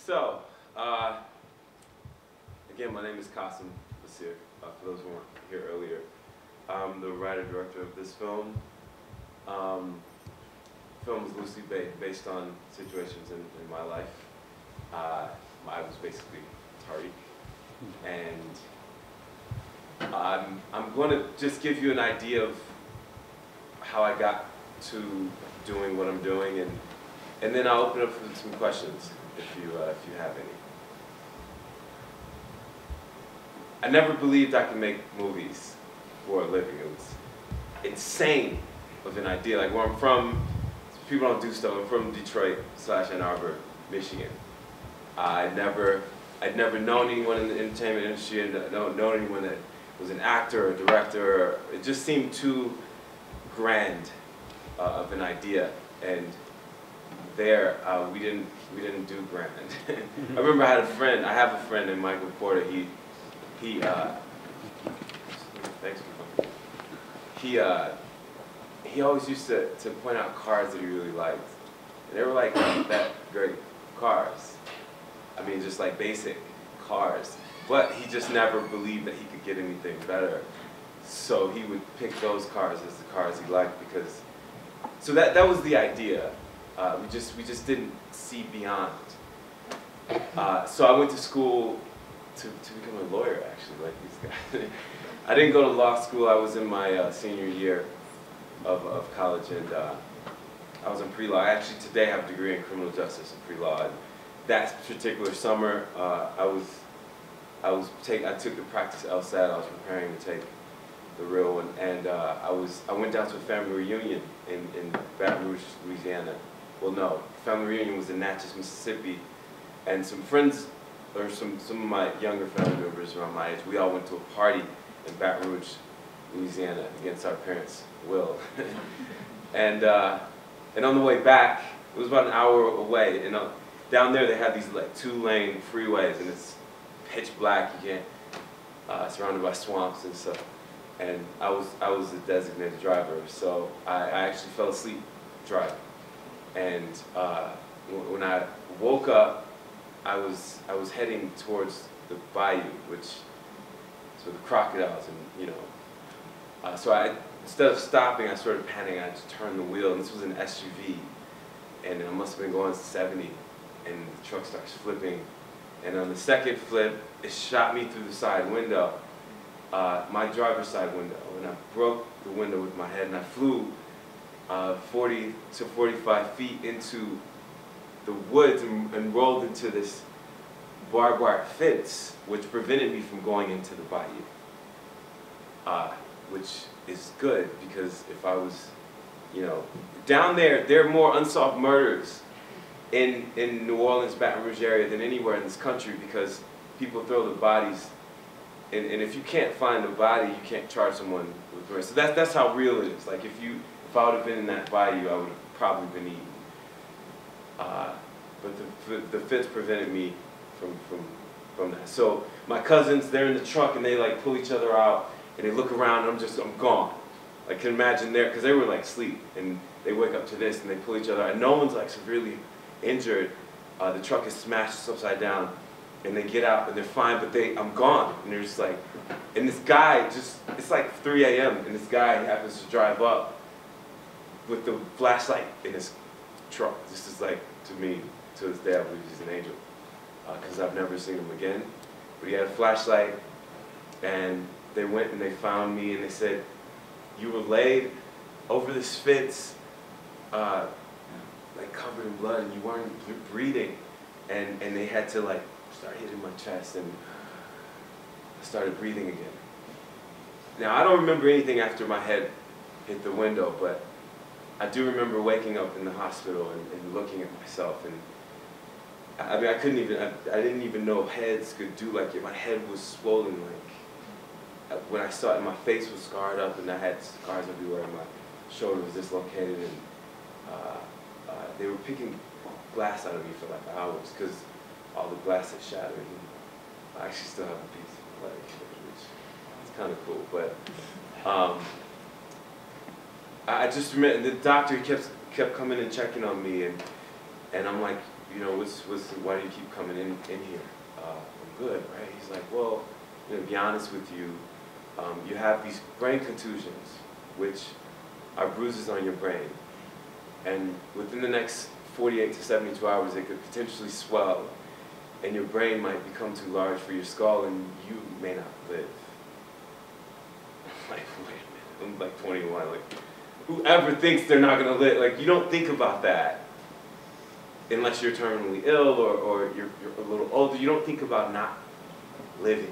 So, again, my name is Qasim Basir, for those who weren't here earlier. I'm the writer-director of this film. The film is loosely based on situations in my life. I was basically Tariq, and I'm going to just give you an idea of how I got to doing what I'm doing, and then I'll open up for some questions if you have any. I never believed I could make movies for a living. It was insane of an idea. Like where I'm from, people don't do stuff. I'm from Detroit/Ann Arbor, Michigan. I'd never known anyone in the entertainment industry, and known anyone that was an actor or director. It just seemed too grand of an idea, and there we didn't do grand. I remember I have a friend named Michael Porter. Thanks for coming. He always used to point out cars that he really liked, and they were like that great cars. I mean, just like basic cars. But he just never believed that he could get anything better. So he would pick those cars as the cars he liked because. So that was the idea. We just didn't see beyond. So I went to school to become a lawyer, actually, like these guys. I didn't go to law school. I was in my senior year of college, and I was in pre-law. I actually today have a degree in criminal justice and pre-law. That particular summer, I took the practice LSAT. I was preparing to take the real one, and I went down to a family reunion in Baton Rouge, Louisiana. Well, no, family reunion was in Natchez, Mississippi, and some friends, or some of my younger family members around my age, we all went to a party in Baton Rouge, Louisiana, against our parents' will. and on the way back, it was about an hour away, and down there they have these like 2-lane freeways, and it's pitch black. You can't, surrounded by swamps and stuff. And I was a designated driver, so I actually fell asleep driving. And when I woke up, I was heading towards the bayou, which is with the crocodiles, and so instead of stopping, I started panicking. I just turned the wheel, and this was an SUV, and I must have been going 70, and the truck starts flipping, and on the second flip, it shot me through the side window, my driver's side window, and I broke the window with my head, and I flew 40 to 45 feet into the woods and rolled into this barbed wire fence, which prevented me from going into the bayou, which is good because if I was, down there are more unsolved murders in New Orleans, Baton Rouge area than anywhere in this country because people throw the bodies, and if you can't find the body, you can't charge someone with murder. So that's how real it is. Like if I would have been in that bayou, I would have probably been eaten. But the fence prevented me from that. So my cousins, they're in the truck and they like pull each other out and they look around and I'm gone. I can imagine because they were like asleep and they wake up to this and they pull each other out and no one's like severely injured. The truck is smashed upside down and they get out and they're fine, but I'm gone. And they're just like, and this guy it's like 3 a.m. and this guy happens to drive up with the flashlight in his truck. This is like, to me, to this day, I believe he's an angel. Because I've never seen him again. But he had a flashlight, and they went and they found me, and they said, you were laid over this fence, like covered in blood, and you weren't breathing. And they had to like start hitting my chest, and I started breathing again. Now, I don't remember anything after my head hit the window, but I do remember waking up in the hospital and looking at myself, and I mean, I didn't even know heads could do like it. My head was swollen, like when I saw it, my face was scarred up, and I had scars everywhere, and my shoulder was dislocated, and they were picking glass out of me for like hours because all the glass had shattered. And I actually still have a piece of my leg, which is kind of cool, but. I just remember the doctor kept coming and checking on me, and I'm like, you know, why do you keep coming in here? I'm good, right? He's like, well, you know, to be honest with you, you have these brain contusions, which are bruises on your brain. And within the next 48 to 72 hours, it could potentially swell, and your brain might become too large for your skull, and you may not live. I'm like, wait a minute, I'm like 21, like, whoever thinks they're not gonna live, like, you don't think about that unless you're terminally ill or you're a little older. You don't think about not living.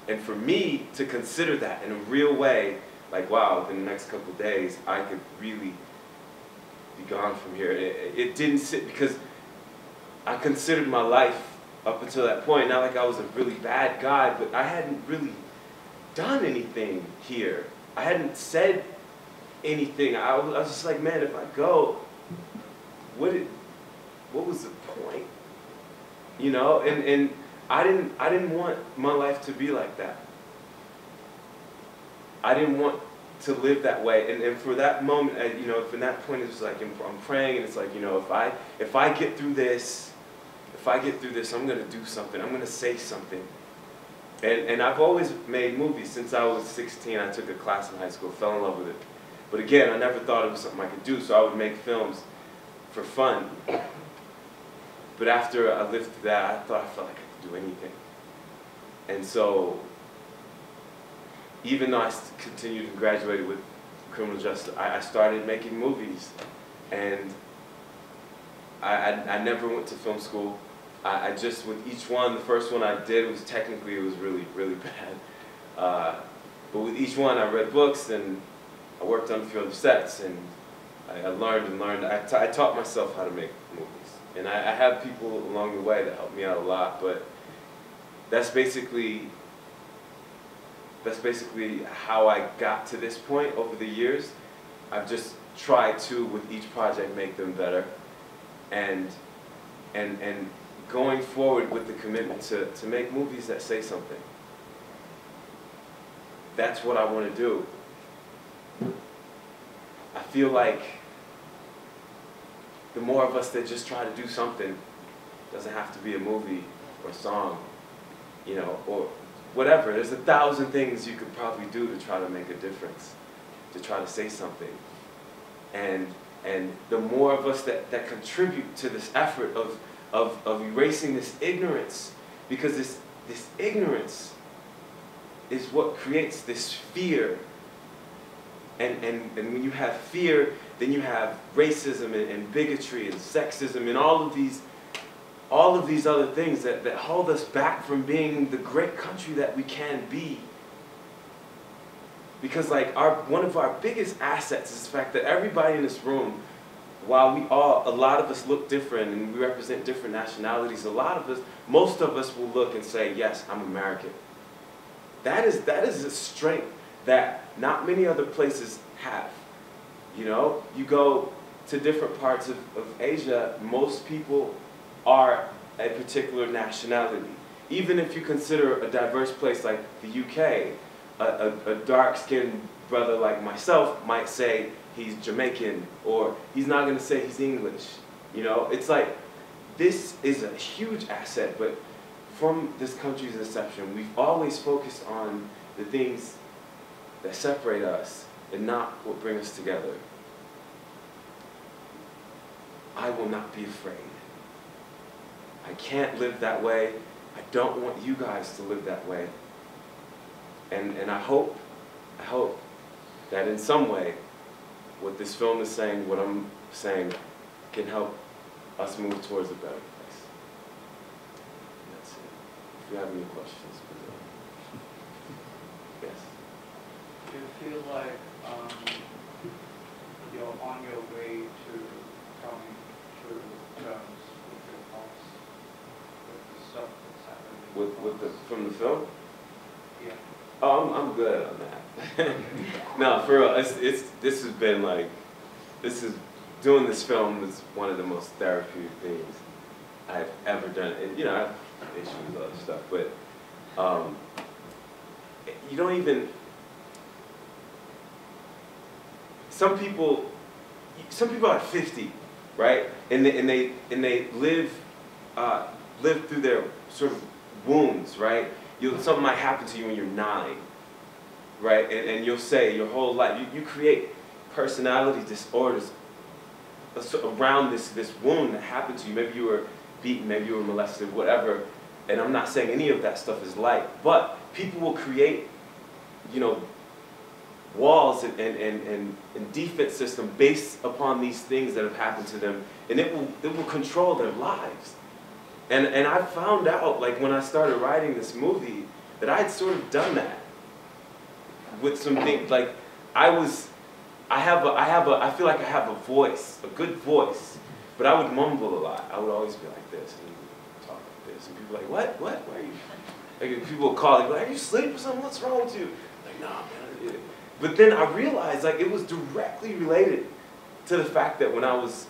And for me to consider that in a real way, like, wow, within the next couple of days, I could really be gone from here. It didn't sit, because I considered my life up until that point, not like I was a really bad guy, but I hadn't really done anything here. I hadn't said anything. I was just like, man, if I go, what was the point? You know, and I didn't want my life to be like that. I didn't want to live that way. And for that moment, you know, from that point, it's like I'm praying, and it's like, you know, if I get through this, I'm gonna do something. I'm gonna say something. And I've always made movies since I was 16. I took a class in high school, fell in love with it. But again, I never thought it was something I could do, so I would make films for fun. But after I lived through that, I felt like I could do anything. And so, even though I continued and graduated with criminal justice, I started making movies. And I never went to film school. I just, with each one, the first one I did was technically, it was really, really bad. But with each one, I read books, and I worked on a few other sets, and I learned and learned. I taught myself how to make movies. And I have people along the way that helped me out a lot, but that's basically how I got to this point over the years. I've just tried to, with each project, make them better. And going forward with the commitment to make movies that say something. That's what I want to do. I feel like the more of us that just try to do something, doesn't have to be a movie or a song, you know, or whatever. There's 1,000 things you could probably do to try to make a difference, to try to say something. And the more of us that contribute to this effort of erasing this ignorance, because this ignorance is what creates this fear. And when you have fear, then you have racism and bigotry and sexism and all of these other things that hold us back from being the great country that we can be. Because like one of our biggest assets is the fact that everybody in this room, while a lot of us look different and we represent different nationalities, most of us will look and say, yes, I'm American. That is a strength that not many other places have. You know, you go to different parts of Asia, most people are a particular nationality. Even if you consider a diverse place like the UK, a dark-skinned brother like myself might say he's Jamaican, or he's not going to say he's English. You know, it's like, this is a huge asset, but from this country's inception, we've always focused on the things that separate us and not what bring us together. I will not be afraid. I can't live that way. I don't want you guys to live that way. And I hope that in some way, what this film is saying, what I'm saying, can help us move towards a better place. That's it. If you have any questions, please. Yes? Do you feel like you're on your way to coming to terms with your past, with the stuff that's happening? From the film? Yeah. Oh, I'm good on that. No, for real, this has been like, doing this film is one of the most therapeutic things I've ever done. And, you know, I have issues with other stuff, but you don't even, some people at 50 right? And they live through their sort of wounds, right? Something might happen to you when you're 9, right? And you'll say your whole life, you create personality disorders around this wound that happened to you. Maybe you were beaten, maybe you were molested, whatever. And I'm not saying any of that stuff is light, but people will create, you know, walls and defense system based upon these things that have happened to them, and it will control their lives. And I found out, like, when I started writing this movie, that I had sort of done that with some things. Like, I feel like I have a voice, a good voice, but I would mumble a lot. I would always be like this and talk like this, and people were like, what? Why are you? Like, people would call, they'd be like, are you asleep or something? What's wrong with you? Like, no, man. But then I realized, like, it was directly related to the fact that when I was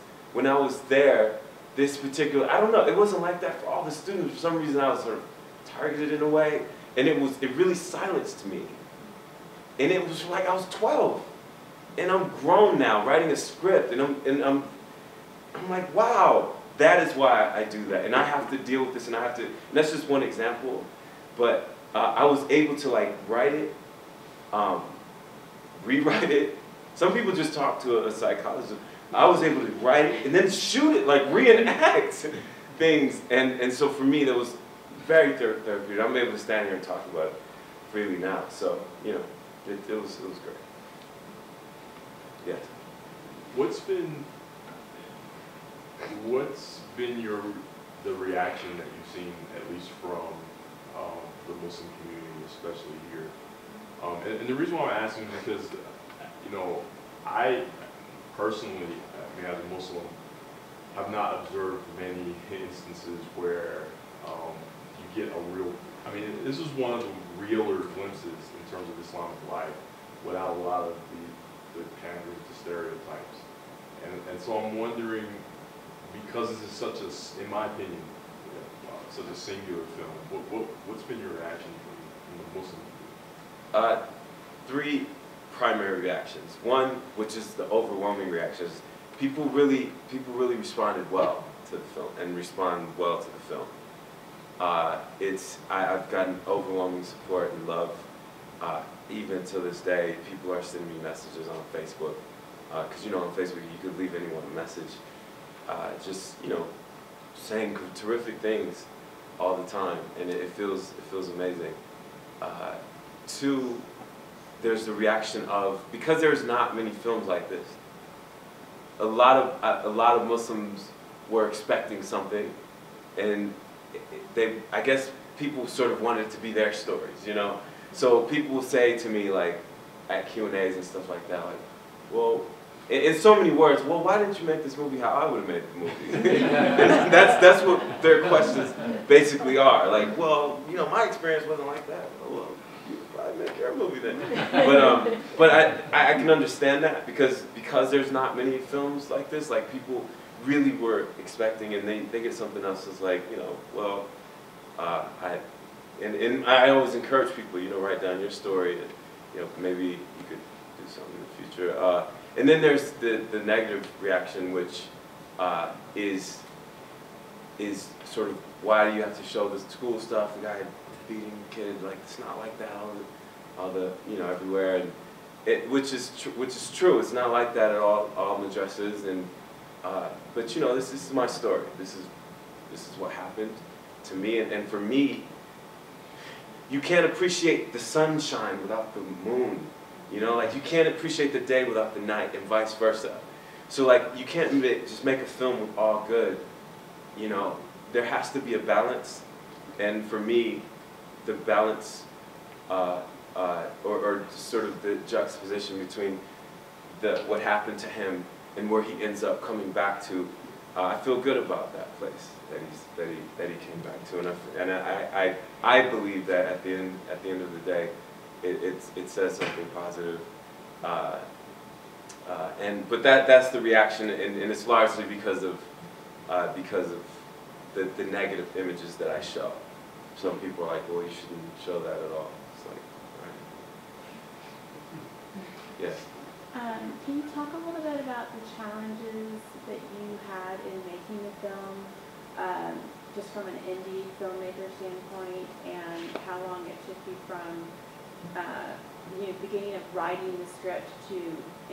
there, this particular, I don't know, it wasn't like that for all the students. For some reason, I was sort of targeted in a way, and it really silenced me. And it was like I was 12, and I'm grown now, writing a script, and I'm like, wow, that is why I do that, and I have to deal with this, and that's just one example, but I was able to, like, write it, rewrite it. Some people just talk to a psychologist. I was able to write it and then shoot it, like reenact things. And so for me, that was very therapeutic. I'm able to stand here and talk about it freely now. So, you know, it was great. Yes. What's been the reaction that you've seen, at least from the Muslim community, especially here? And the reason why I'm asking is because, you know, I personally, I mean, as a Muslim, have not observed many instances where you get a real, I mean, this is one of the realer glimpses in terms of Islamic life without a lot of the pandering to stereotypes. And so I'm wondering, because this is such a, in my opinion, such a singular film, what's been your reaction from the Muslim community? 3 primary reactions. One, which is the overwhelming reaction, is people really responded well to the film and respond well to the film. I've gotten overwhelming support and love. Even to this day, people are sending me messages on Facebook, because, you know, on Facebook you could leave anyone a message, just, you know, saying terrific things all the time, and it feels amazing. 2, there's the reaction of, because there's not many films like this, a lot of Muslims were expecting something, and I guess people sort of wanted it to be their stories, you know? So people will say to me, like, at Q&As and stuff like that, like, well, in so many words, well, why didn't you make this movie how I would have made the movie? And that's what their questions basically are. Like, well, you know, my experience wasn't like that. Well, you could probably make your movie then. But I can understand that because there's not many films like this. Like, people really were expecting, and they get something else that's like, you know, well, and I always encourage people, you know, write down your story, and, you know, maybe you could do something in the future. And then there's the negative reaction, which is sort of, why do you have to show this school stuff? The guy beating the kid, like, it's not like that all the you know, everywhere, and which is true. It's not like that at all madrasas, and but, you know, this is my story. This is what happened to me, and for me, you can't appreciate the sunshine without the moon. You know, like, you can't appreciate the day without the night, and vice versa. So, like, you can't just make a film with all good. You know, there has to be a balance, and for me, the balance, or sort of the juxtaposition between what happened to him and where he ends up coming back to, I feel good about that place that he came back to, and I believe that at the end of the day, it says something positive, but that's the reaction, and it's largely because of the negative images that I show. Some people are like, well, you shouldn't show that at all. It's like, all right. Yes. Can you talk a little bit about the challenges that you had just from an indie filmmaker standpoint, and how long it took you from beginning of writing the script to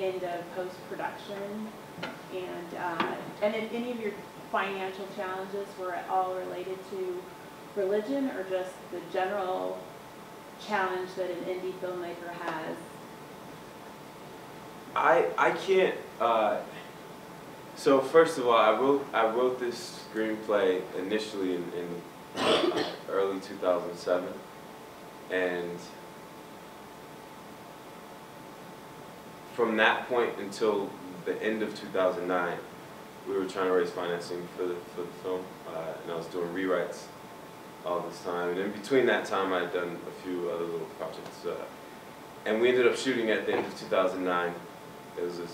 end of post-production, and if any of your financial challenges were at all related to religion, or just the general challenge that an indie filmmaker has? I can't. So first of all, I wrote this screenplay initially in early 2007, and from that point until the end of 2009, we were trying to raise financing for the film, and I was doing rewrites all this time. And in between that time, I had done a few other little projects, and we ended up shooting at the end of 2009. It was a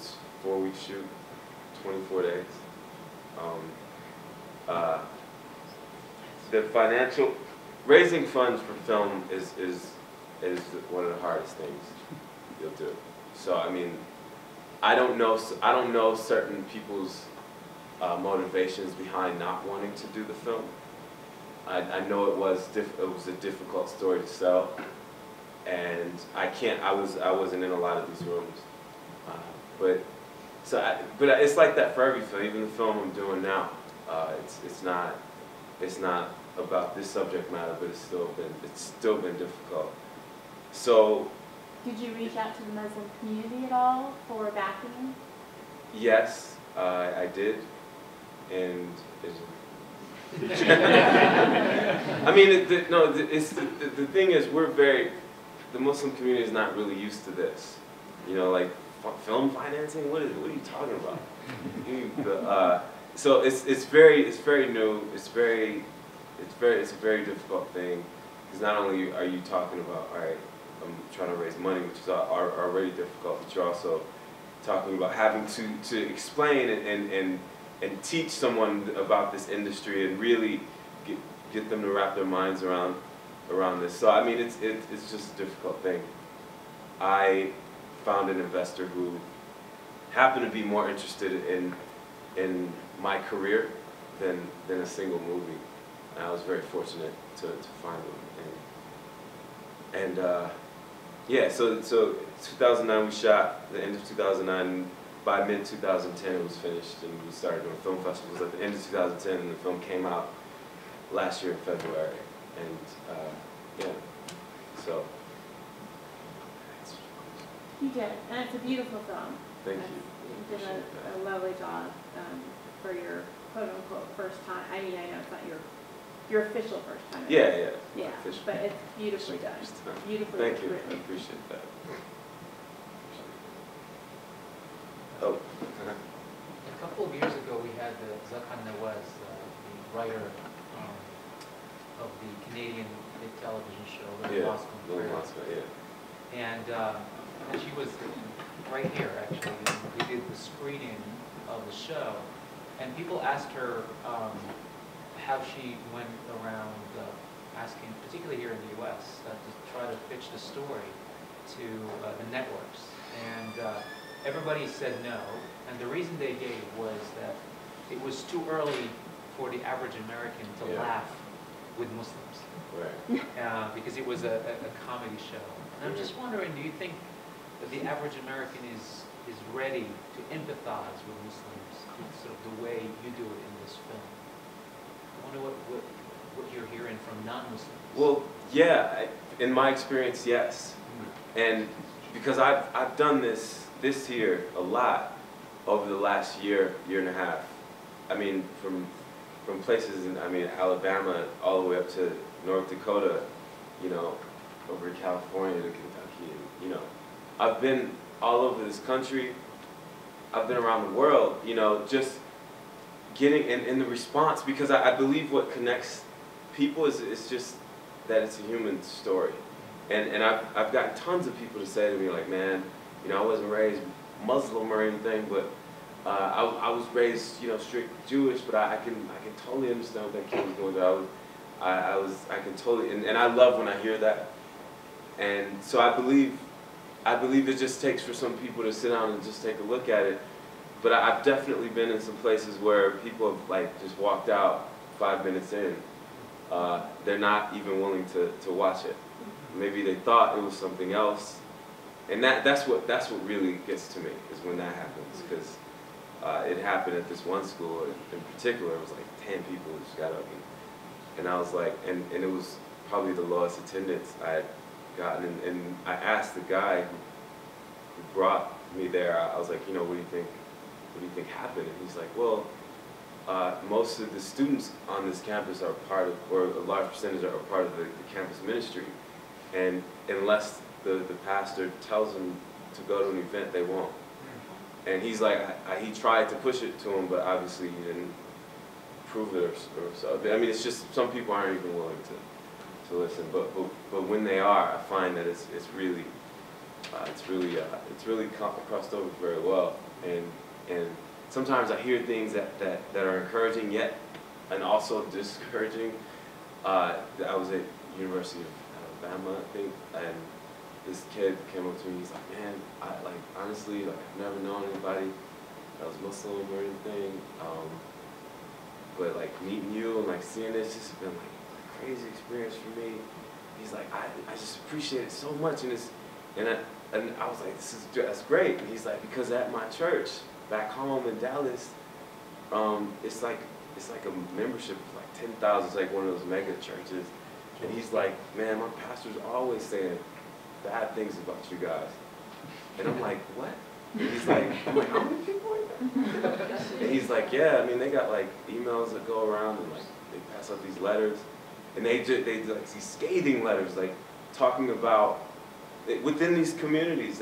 4-week shoot, 24 days. The financial, raising funds for film is one of the hardest things you'll do. So I mean, I don't know certain people's motivations behind not wanting to do the film. I know it was a difficult story to sell, and I wasn't in a lot of these rooms, but it's like that for every film. Even the film I'm doing now, it's not about this subject matter, but it's still been difficult. So. Did you reach out to the Muslim community at all for backing? Yes, I did, and I mean, the thing is, the Muslim community is not really used to this. You know, like film financing. What are you talking about? So it's very new. It's a very difficult thing, because not only are you talking about, all right, I'm trying to raise money, which is already difficult, but you're also talking about having to explain and teach someone about this industry and really get them to wrap their minds around this. So I mean, it's just a difficult thing. I found an investor who happened to be more interested in my career than a single movie, and I was very fortunate to find one. And yeah, so 2009 we shot, the end of 2009, by mid-2010 it was finished, and we started doing film festivals at the end of 2010, and the film came out last year in February, and yeah, so. You did, and it's a beautiful film. Thank you. You did a lovely job for your quote-unquote first time. I mean, I know it's not your official first time. Yeah. Yeah, official. but it's beautifully done. Beautifully Thank you. written. I appreciate that. Oh. A couple of years ago, we had Zakhan Nawaz, the writer of the Canadian television show, Yeah, Moscow. yeah. And she was right here, actually. And we did the screening of the show, and people asked her how she went around asking, particularly here in the U.S., to try to pitch the story to the networks. And everybody said no, and the reason they gave was that it was too early for the average American to laugh with Muslims. Right. Because it was a comedy show. And I'm just wondering, do you think that the average American is ready to empathize with Muslims, sort of the way you do it in this film? I wonder what you're hearing from non-Muslims. Well, yeah, in my experience, yes. And because I've done this here a lot over the last year and a half. I mean, from places in Alabama all the way up to North Dakota, you know, over to California to Kentucky, and, you know, I've been all over this country. I've been around the world, you know, just getting in the response, because I believe what connects people is just that it's a human story. And I've gotten tons of people to say to me, like, man, you know, I wasn't raised Muslim or anything, but I was raised, you know, strict Jewish, but I can totally understand what that kid was going through. I can totally, and I love when I hear that. And so I believe it just takes for some people to sit down and just take a look at it. But I've definitely been in some places where people have, like, just walked out 5 minutes in, they're not even willing to watch it. Maybe they thought it was something else, and that's what really gets to me, is when that happens, because it happened at this one school in particular. It was like 10 people who just got up, and I was like, and it was probably the lowest attendance I had gotten, and I asked the guy who brought me there, I was like, you know, what do you think happened? And he's like, well, most of the students on this campus are part of, or a large percentage are part of the campus ministry, and unless the pastor tells them to go to an event, they won't. And he's like, he tried to push it to him, but obviously he didn't prove it or so. I mean, it's just, some people aren't even willing to listen, but when they are, I find that it's really crossed over very well, and sometimes I hear things that are encouraging yet, and also discouraging. I was at University of Alabama, I think, and this kid came up to me. He's like, man, honestly, I've never known anybody that was Muslim or anything, but meeting you and seeing this, just been a crazy experience for me. He's like, I just appreciate it so much, and I was like, that's great. And he's like, because at my church back home in Dallas, it's like a membership of 10,000. It's like one of those mega churches. And he's like, man, my pastor's always saying bad things about you guys. And I'm like, what? And he's like, I'm like, how many people are there? And he's like, yeah, I mean, they got emails that go around, and they pass out these letters, and they do these scathing letters, talking about, within these communities,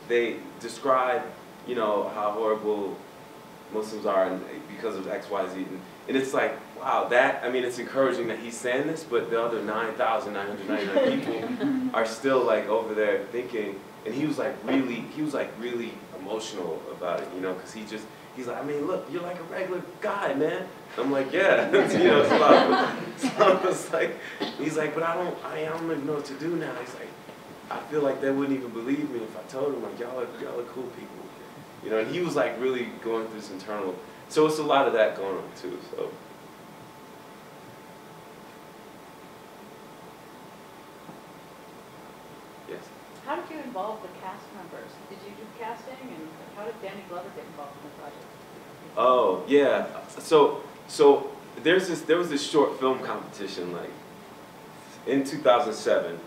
they describe, you know, how horrible Muslims are and because of X, Y, Z, and it's like, wow, I mean, it's encouraging that he's saying this, but the other 9,999 people are still over there thinking, and he was really emotional about it, you know, because he's like, I mean, look, you're like a regular guy, man. I'm like, yeah, you know, it's a lot. So it's like, he's like, but I don't even know what to do now. He's like, I feel like they wouldn't even believe me if I told them, y'all are cool people, you know. And he was really going through this internal. So it's a lot of that going on too. So. Yes. How did you involve the cast members? Did you do casting, and how did Danny Glover get involved in the project? Oh yeah. So there was this short film competition in 2007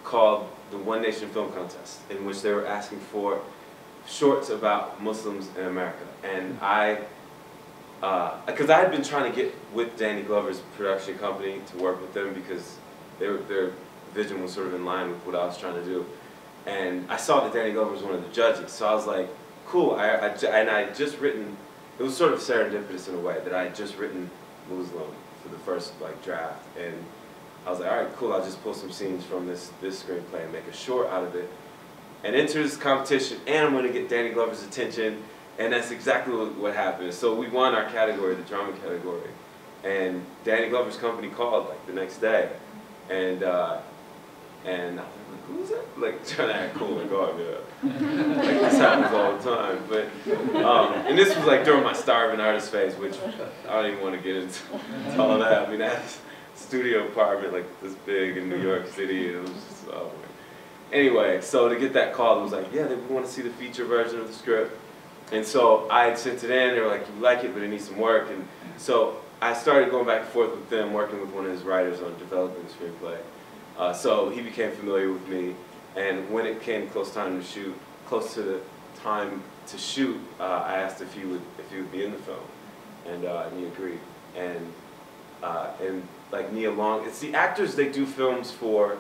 called the One Nation Film Contest, in which they were asking for shorts about Muslims in America. And because I had been trying to get with Danny Glover's production company to work with them, because their vision was sort of in line with what I was trying to do. And I saw that Danny Glover was one of the judges, so I was like, cool. And I had just written, it was sort of serendipitous in a way, that I had just written Mooz-Lum for the first draft. And I was like, all right, cool, I'll just pull some scenes from this screenplay and make a short out of it, and enter this competition, and I'm going to get Danny Glover's attention, and that's exactly what happened. So we won our category, the drama category, and Danny Glover's company called the next day, and I was like, who's that? Trying to act cool and go out there. This happens all the time. But and this was during my starving artist phase, which I don't even want to get into all that. I mean, that's studio apartment this big in New York City, and it was just, oh man. Anyway, so to get that call, it was yeah, we want to see the feature version of the script. And so I had sent it in. They were like, you like it, but it needs some work. And so I started going back and forth with them, working with one of his writers on developing the screenplay. So he became familiar with me, and when it came close to the time to shoot, I asked if he would be in the film, and he agreed. And Nia Long, it's the actors, they do films for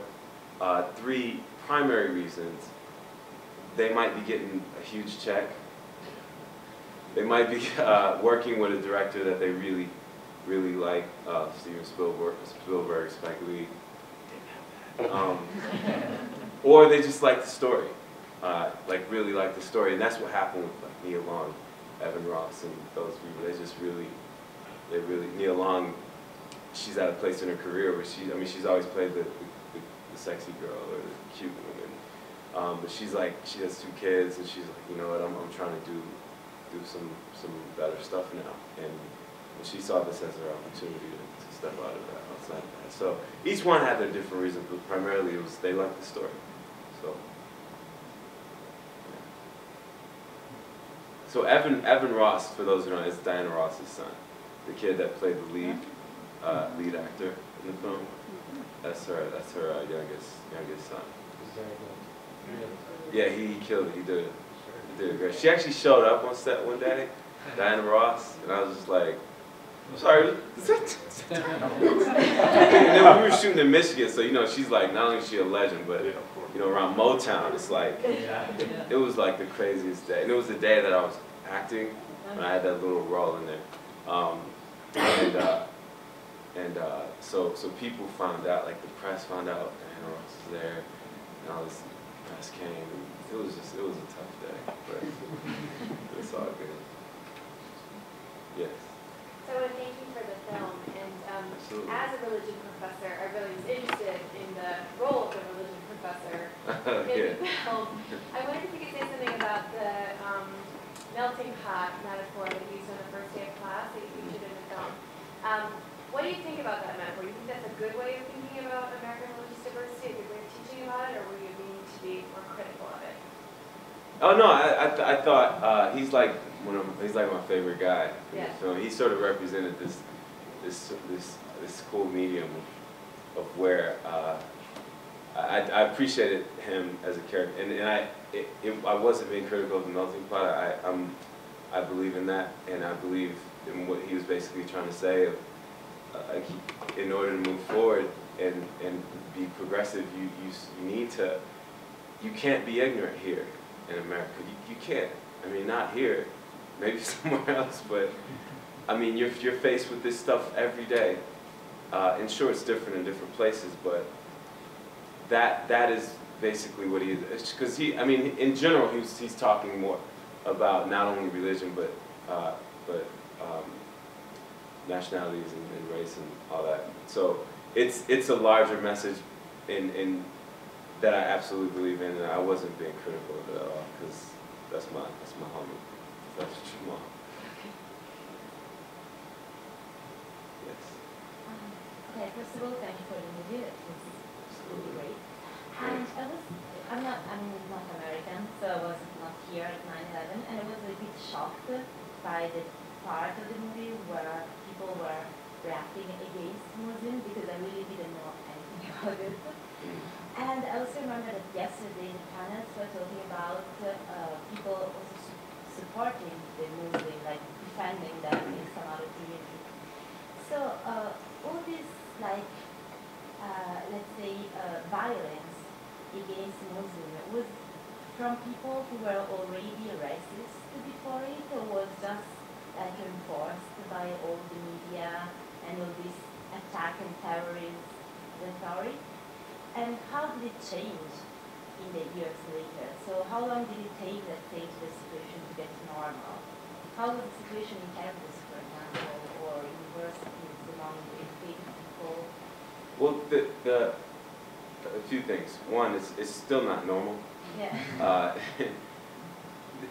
3 primary reasons. They might be getting a huge check. They might be working with a director that they really, really like, Steven Spielberg, Spike Lee. Or they just like the story, really like the story, and that's what happened with Nia Long, Evan Ross, and those people. They really, Nia Long, she's at a place in her career where she's always played the sexy girl or the cute woman, but she has 2 kids, and she's like, you know what, I'm trying to do some better stuff now, And she saw this as her opportunity to step out of that, outside of that. So each one had their different reasons, but primarily it was they liked the story. So, yeah. So Evan Ross, for those who don't know, is Diana Ross's son, the kid that played the lead actor in the film. That's her youngest son. Yeah, he killed it. He did it. He did it great. She actually showed up on set one day, Diana Ross, and I was just like, I'm sorry. And then we were shooting in Michigan, so you know she's like, not only is she a legend, but you know around Motown, it's like it was like the craziest day. And it was the day that I was acting, and I had that little role in there. So people found out, like the press found out Diana Ross was there, and all this press came. And it was a tough day, but it's all good. Yes. So I thank you for the film, and as a religion professor, I really was interested in the role of the religion professor in the film. I wondered if you could say something about the melting pot metaphor that you used on the first day of class that you featured in the film. What do you think about that metaphor? Do you think that's a good way of thinking about American religious diversity, a good way of teaching about it, or were you meaning to be more critical of it? Oh no, I thought he's like my favorite guy in the film. He sort of represented this cool medium of where I appreciated him as a character, and I wasn't being critical of the melting pot. I believe in that, and I believe in what he was basically trying to say. In order to move forward and be progressive, you can't be ignorant here in America. You can't. I mean, not here, maybe somewhere else, but I mean, you're faced with this stuff every day. And sure, it's different in different places, but that is basically what he is. Because I mean, in general, he's talking more about not only religion, but nationalities and race and all that. So it's a larger message in that I absolutely believe in, and I wasn't being critical of it at all, because that's my homie. That's Jamal. Yes. Okay, first of all, thank you for the movie. It was really great. And I'm not American, so I was not here at 9/11, and I was a bit shocked by the part of the movie where people were reacting against Muslims, because I really didn't know anything about it. And I also remember that yesterday the panels were talking about people also supporting the Muslim, like defending them in some other community. So all this, like, let's say, violence against Muslims was from people who were already racist before it, or was just like enforced by all the media and all this attack and terrorism rhetoric? And how did it change in the years later? So how long did it take, let's say, the situation to get normal? How was the situation in campus, for example, or universities among the educated people? Well, a few things. One, it's still not normal. Yeah.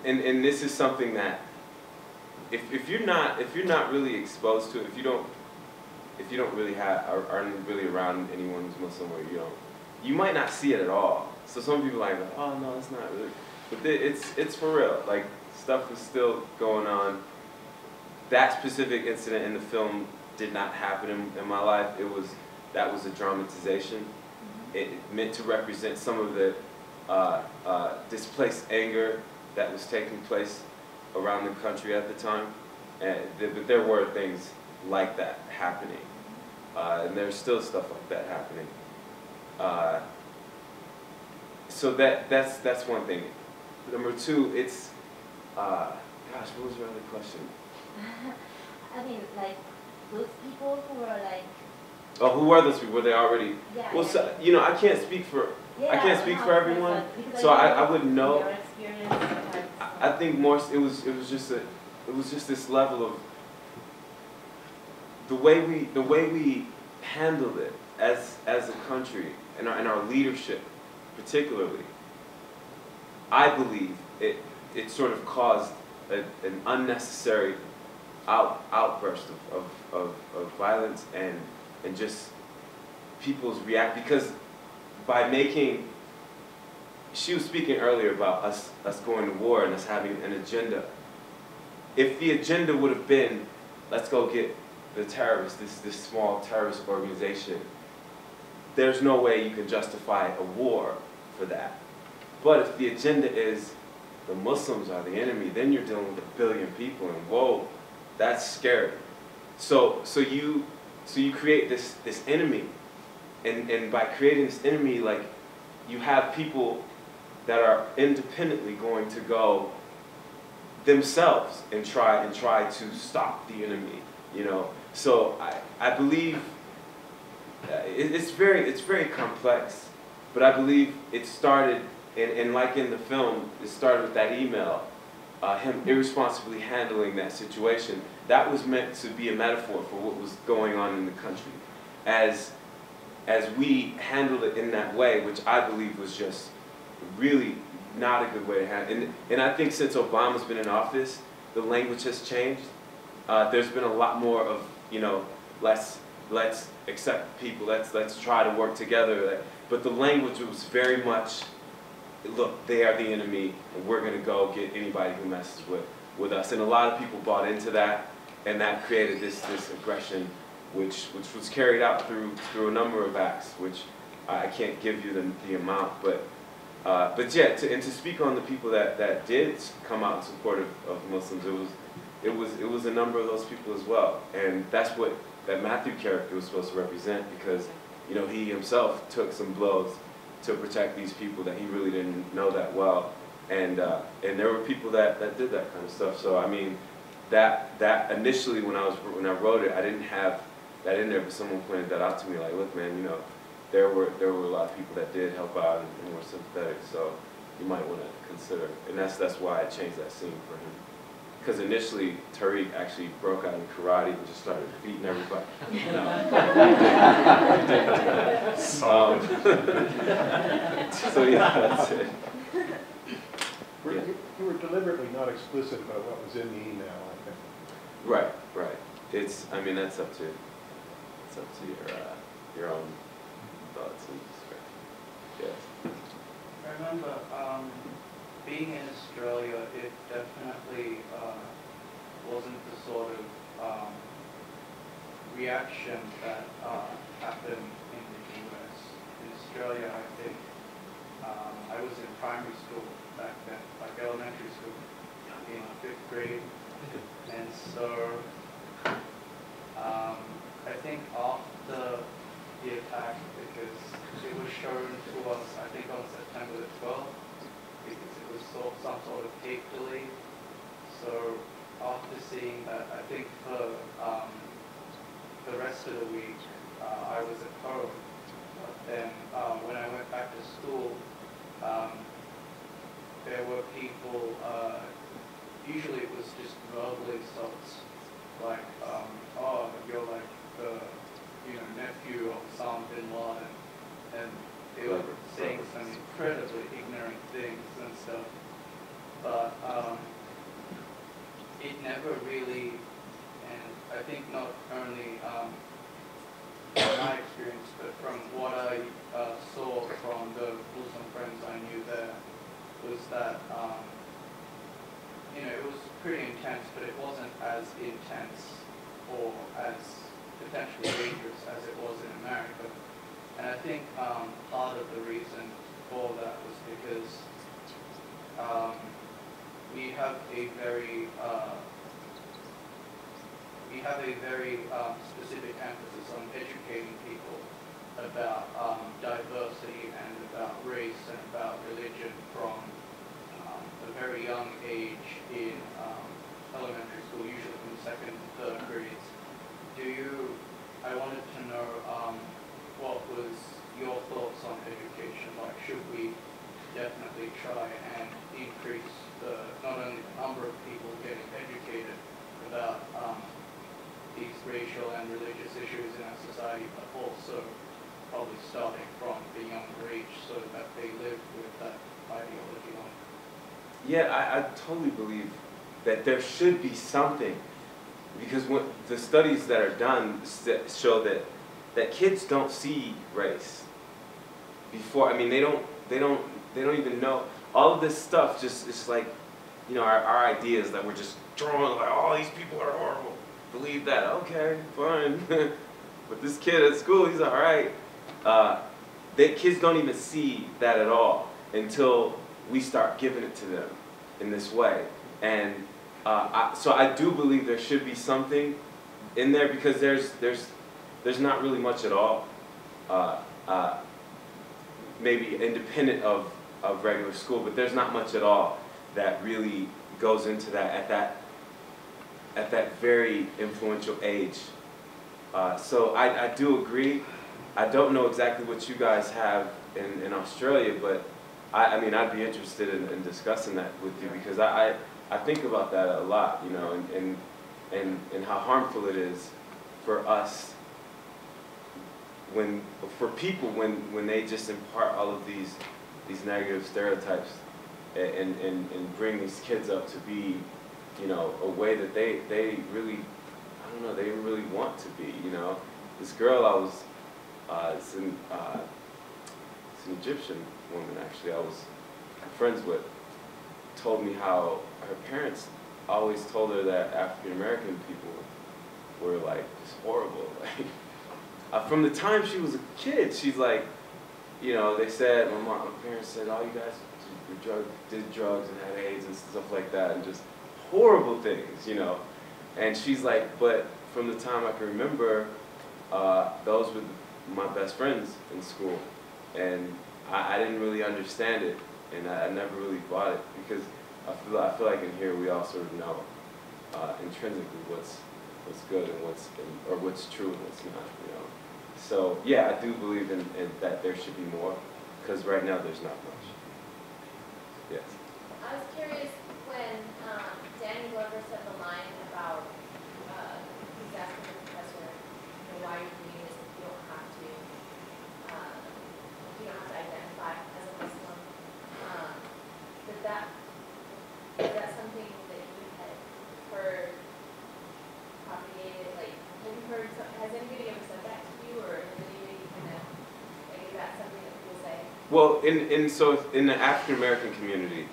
And this is something that if you're not really exposed to it, if you don't really aren't really around anyone who's Muslim, or you might not see it at all. So some people are like, oh no, it's not really, but it's for real. Like, stuff is still going on. That specific incident in the film did not happen in my life. That was a dramatization. It meant to represent some of the displaced anger that was taking place around the country at the time. But there were things like that happening. And there's still stuff like that happening. So that's one thing. Number two, it's, gosh, what was your other question? I mean, like, those people who were like... Oh, who were those people? Were they already... Yeah, well, yeah. So, I can't speak for... Yeah, I can't speak for everyone, so I wouldn't know. I think more it was just this level of the way we handled it as a country, and our leadership particularly. I believe it sort of caused an unnecessary outburst of violence and just people's react, because by making, she was speaking earlier about us going to war and us having an agenda. If the agenda would have been, let's go get the terrorists, this small terrorist organization, there's no way you can justify a war for that. But if the agenda is the Muslims are the enemy, then you're dealing with 1 billion people, and whoa, that's scary. So you create this enemy, and by creating this enemy, like, you have people that are independently going to go themselves and try to stop the enemy, you know. So I believe it's very complex, but I believe it started, and like in the film, it started with that email, him irresponsibly handling that situation. That was meant to be a metaphor for what was going on in the country. As we handled it in that way, which I believe was just really not a good way to handle it. And I think since Obama's been in office, the language has changed. There's been a lot more of, you know, let's accept people, let's try to work together. But the language was very much, look, they are the enemy, and we're going to go get anybody who messes with us. And a lot of people bought into that, and that created this aggression, which was carried out through a number of acts, which I can't give you the amount, but yeah, and to speak on the people that did come out in support of Muslims, it was a number of those people as well, and that's what that Matthew character was supposed to represent, because, you know, he himself took some blows to protect these people that he really didn't know that well, and there were people that did that kind of stuff. So I mean, that initially when I wrote it, I didn't have that in there, but someone pointed that out to me, like, look, man, you know, there were a lot of people that did help out and were sympathetic, so you might want to consider, and that's why I changed that scene for him. Because initially, Tariq actually broke out in karate and just started beating everybody. So yeah, that's it. Yeah. You were deliberately not explicit about what was in the email, I think. Right. I mean, that's up to your own thoughts and discretion. Yes. I remember being in Australia, it definitely wasn't the sort of reaction that happened in the US. In Australia, I think I was in primary school back then, like elementary school, in 5th grade, and so I think after the attack, because it was shown to us, I think on September the 12th, because it was some sort of tape delay. So after seeing that, I think for the rest of the week, I was at home. But then when I went back to school, there were people, usually it was just verbal insults, like, oh, you're like the nephew of Osama bin Laden, and they were saying some incredibly ignorant things and stuff, but it never really, and I think not only from my experience, but from what I saw from the Muslim friends I knew there, was that it was pretty intense, but it wasn't as intense or as potentially dangerous as it was in America. And I think part of the reason for that was because we have a very specific emphasis on educating people about diversity and about race and about religion from a very young age in elementary school, usually from the 2nd and 3rd grades. I wanted to know what was your thoughts on education? Like, should we definitely try and increase not only the number of people getting educated about these racial and religious issues in our society, but also probably starting from a younger age so that they live with that ideology on? Yeah, I totally believe that there should be something. because when the studies that are done show that kids don't see race before. I mean, they don't even know all of this stuff. Just it's like, you know, our ideas that we're just drawing like, oh, these people are horrible. Believe that? Okay, fine. But this kid at school, he's all right. Kids don't even see that at all until we start giving it to them in this way. And so I do believe there should be something in there, because there's not really much at all. Maybe independent of regular school, but there's not much at all that really goes into that at that very influential age. So I do agree. I don't know exactly what you guys have in Australia, but I mean, I'd be interested in discussing that with you, because I think about that a lot, you know, and how harmful it is for us for people when they just impart all of these negative stereotypes and bring these kids up to be, you know, a way that they really, I don't know, they really want to be, you know. This girl I was, it's an Egyptian woman actually I was friends with, told me how her parents always told her that African American people were like just horrible. Like, from the time she was a kid, she's like, you know, they said, my parents said, oh, you guys did drugs and had AIDS and stuff like that, and just horrible things, you know. And she's like, but from the time I can remember, those were my best friends in school, and I didn't really understand it, and I never really bought it, because I feel like in here we all sort of know intrinsically what's good and what's true and what's not, you know. So yeah, I do believe in that there should be more, because right now there's not much. Yes. I was curious when Danny Glover said the line about he's asking the professor, you know, why you're doing this if you don't have to identify as a Muslim. Is that something that you had heard propagated? Like, have you heard? Has anybody ever said that to you, or has anybody kind of like, is that something that people say? Well, in the African American community,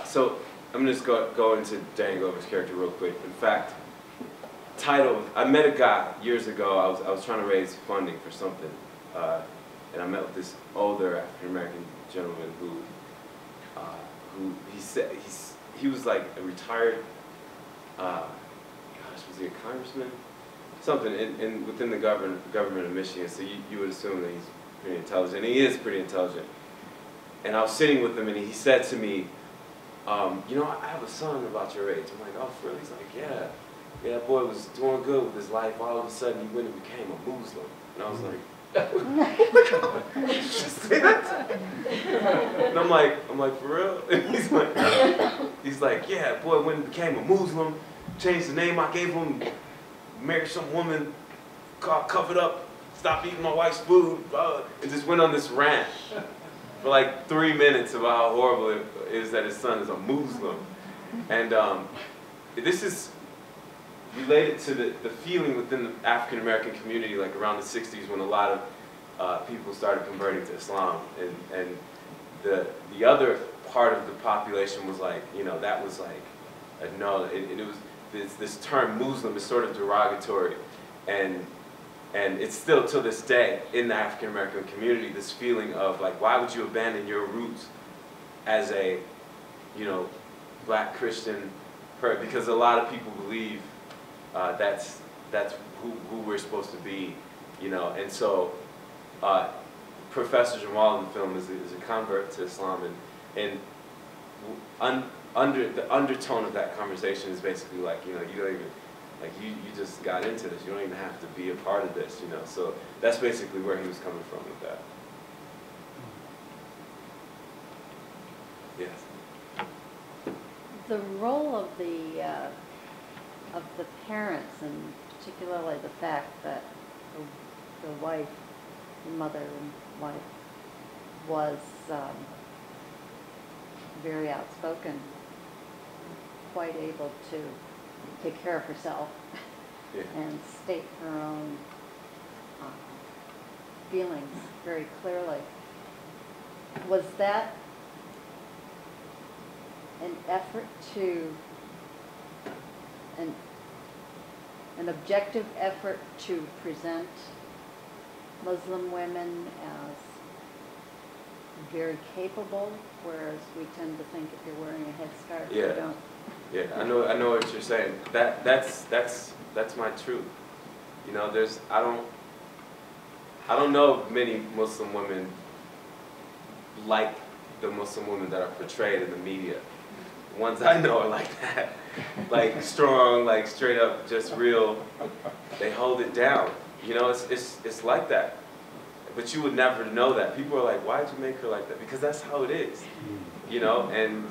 so I'm gonna just go into Danny Glover's character real quick. In fact, I met a guy years ago. I was trying to raise funding for something, and I met with this older African American gentleman who he said he was like a retired, was he a congressman? Something within the government of Michigan. So you would assume that he's pretty intelligent. And he is pretty intelligent. And I was sitting with him, and he said to me, you know, I have a son about your age. I'm like, oh, for real? He's like, yeah, that boy was doing good with his life. All of a sudden, he went and became a Mooz-Lum. And I was like, and I'm like, for real? And he's like, yeah, boy went and became a Mooz-Lum, changed the name I gave him, married some woman, covered up, stopped eating my wife's food, and just went on this rant for like 3 minutes about how horrible it is that his son is a Mooz-Lum. And this is related to the feeling within the African American community, like around the 60s, when a lot of people started converting to Islam, and the other part of the population was like, you know, that was like no, it was this term Mooz-Lum is sort of derogatory, and it's still to this day in the African American community this feeling of like, why would you abandon your roots as a, you know, black Christian person? Because a lot of people believe that's who we're supposed to be, you know. And so Professor Jamal in the film is a convert to Islam, and under the undertone of that conversation is basically like, you know, you don't even, like, you just got into this, you don't even have to be a part of this, you know. So that's basically where he was coming from with that. Yes. The role of the parents, and particularly the fact that the wife, the mother and wife, was very outspoken, quite able to take care of herself Yeah. and state her own feelings very clearly. Was that an effort to, an objective effort to present Muslim women as very capable, whereas we tend to think if you're wearing a headscarf, Yeah. you don't? Yeah, I know what you're saying. That's my truth. You know, I don't know of many Muslim women like the Muslim women that are portrayed in the media. The ones I know are like that, like strong, like straight up, just real. They hold it down. You know, it's like that. But you would never know that. People are like, why'd you make her like that? Because that's how it is. You know, and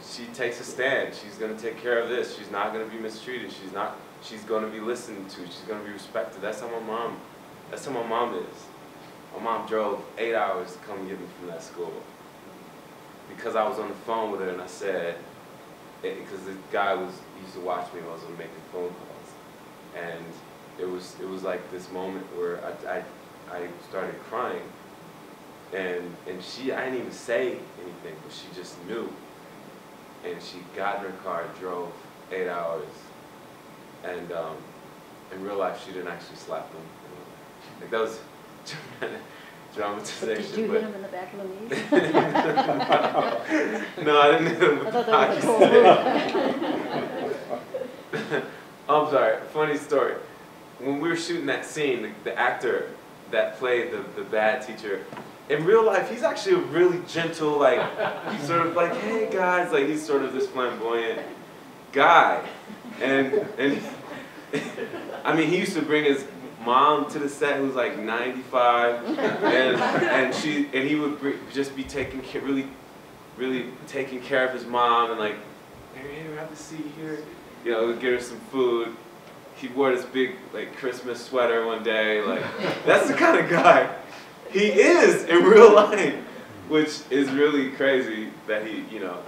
she takes a stand. She's going to take care of this. She's not going to be mistreated. She's going to be listened to. She's going to be respected. That's how my mom is. My mom drove 8 hours to come get me from that school. Because I was on the phone with her and I said, because the guy used to watch me when I was making phone calls. And it was like this moment where I started crying. And I didn't even say anything, but she just knew. And she got in her car, drove 8 hours, and in real life she didn't actually slap him. Like that was dramatization. But did you hit him in the back of the knee? No, I didn't hit him with I thought the that was a cool move. I'm sorry, funny story. When we were shooting that scene, the actor that played the bad teacher, in real life, he's actually a really gentle, like, he's sort of like, hey guys, like he's sort of this flamboyant guy. And I mean, he used to bring his mom to the set who was like 95, and he would just be taking care, really taking care of his mom, and like, here, have a seat here. You know, would get her some food. He wore this big like Christmas sweater one day. Like, that's the kind of guy he is in real life, which is really crazy that he, you know.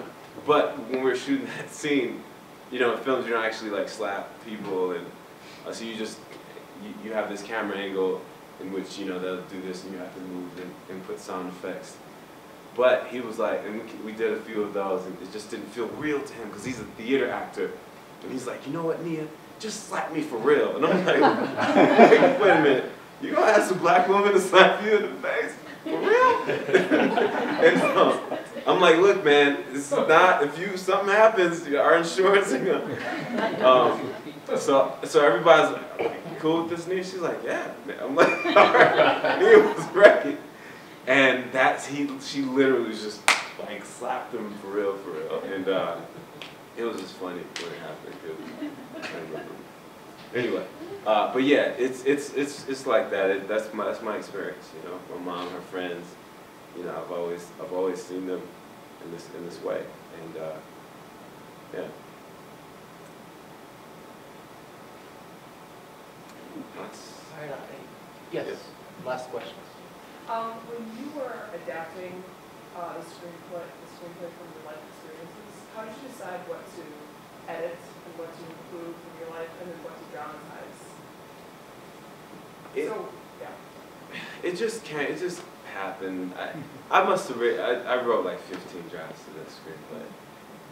But when we're shooting that scene, you know, in films you don't actually like slap people, and so you have this camera angle in which, you know, they'll do this and you have to move and put sound effects. But he was like, and we did a few of those, and it just didn't feel real to him because he's a theater actor, and he's like, you know what, Nia, just slap me for real. And I'm like, wait a minute, you gonna ask a black woman to slap you in the face? For real? And so, I'm like, look, man, this is not, if something happens, our insurance is gonna. So everybody's like, cool with this, Nia? She's like, yeah, man. I'm like, all right. Nia was great. And she literally just like slapped him for real. And it was just funny when it happened. I remember. Anyway, but yeah, it's like that. That's my experience. You know, my mom, her friends. You know, I've always seen them in this way, and yeah. Yes. Last question. When you were adapting the screenplay from your life experiences, how did you decide what to edit and what to include from your life and then what to dramatize? It just happened. I must have I wrote like 15 drafts of that screenplay.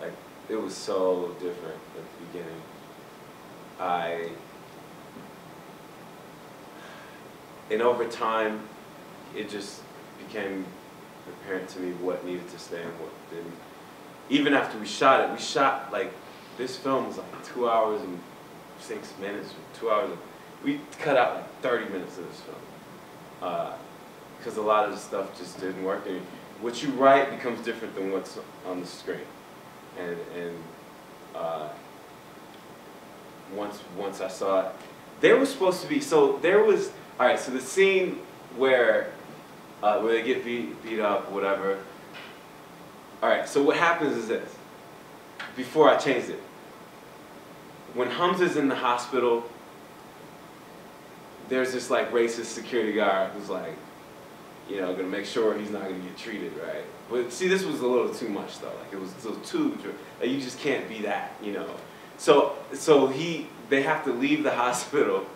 Like, it was so different at the beginning. And over time, it just became apparent to me what needed to stay and what didn't. Even after we shot it, like, this film was like 2 hours and 6 minutes, 2 hours. We cut out like 30 minutes of this film. Because a lot of the stuff just didn't work. And what you write becomes different than what's on the screen. And once I saw it, there was supposed to be, so there was, all right, so the scene where they get beat up, whatever. All right, so what happens is this. Before I changed it, when Hamza's in the hospital, there's this like racist security guard who's like, you know, gonna make sure he's not gonna get treated right. But see, this was a little too much though. Like, it was too, like, you just can't be that, you know. So they have to leave the hospital,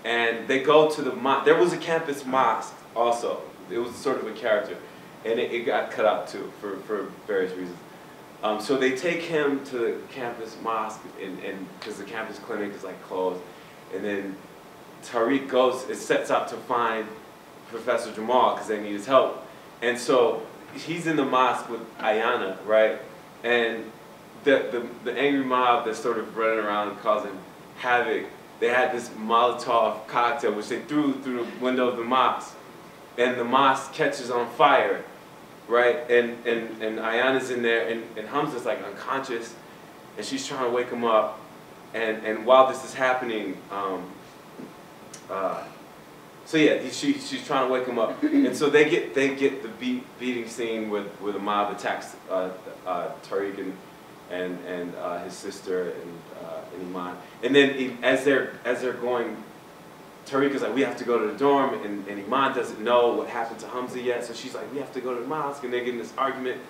and they go to the mosque. There was a campus mosque also. It was sort of a character, and it got cut out too for various reasons. So they take him to the campus mosque, and because the campus clinic is like closed, and then Tariq sets out to find Professor Jamal because they need his help. And so he's in the mosque with Ayana, right? And the angry mob that's sort of running around causing havoc, they had this Molotov cocktail which they threw through the window of the mosque, and the mosque catches on fire, right? And Ayana's in there, and Hamza's like unconscious, and she's trying to wake him up, and while this is happening, so yeah, she's trying to wake him up, and so they get the beating scene where the mob attacks Tariq and his sister and Iman, and then as they're going, Tariq is like, we have to go to the dorm, and Iman doesn't know what happened to Hamza yet, so she's like, we have to go to the mosque, and they're getting this argument,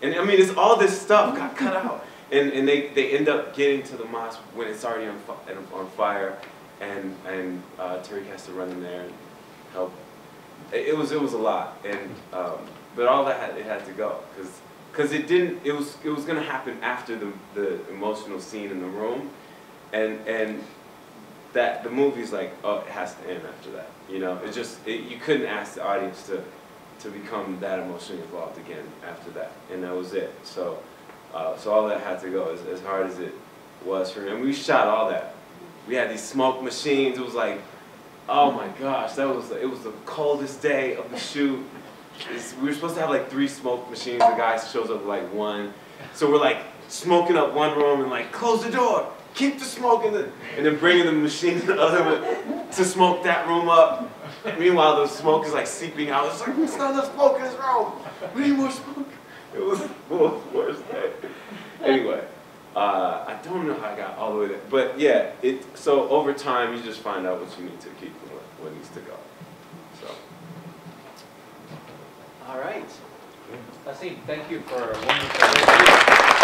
and I mean, it's all this stuff got cut out, and they end up getting to the mosque when it's already on fire. And Tariq has to run in there and help. It was a lot, and but all that it had to go because it didn't. It was going to happen after the emotional scene in the room, and that the movie's like, oh, it has to end after that. You know, you couldn't ask the audience to become that emotionally involved again after that, and that was it. So all that had to go as hard as it was for me. And we shot all that. We had these smoke machines. It was like, oh my gosh, it was the coldest day of the shoot. We were supposed to have like 3 smoke machines. The guy shows up with like 1. So we're like smoking up one room and like, close the door, keep the smoke in and then bringing the machine in the other one to smoke that room up. Meanwhile, the smoke is like seeping out. It's like, there's not enough smoke in this room. We need more smoke. It was the worst day. Anyway. I don't know how I got all the way there, but yeah, so over time you just find out what you need to keep and what needs to go. So. All right. Qasim, thank you for a wonderful review.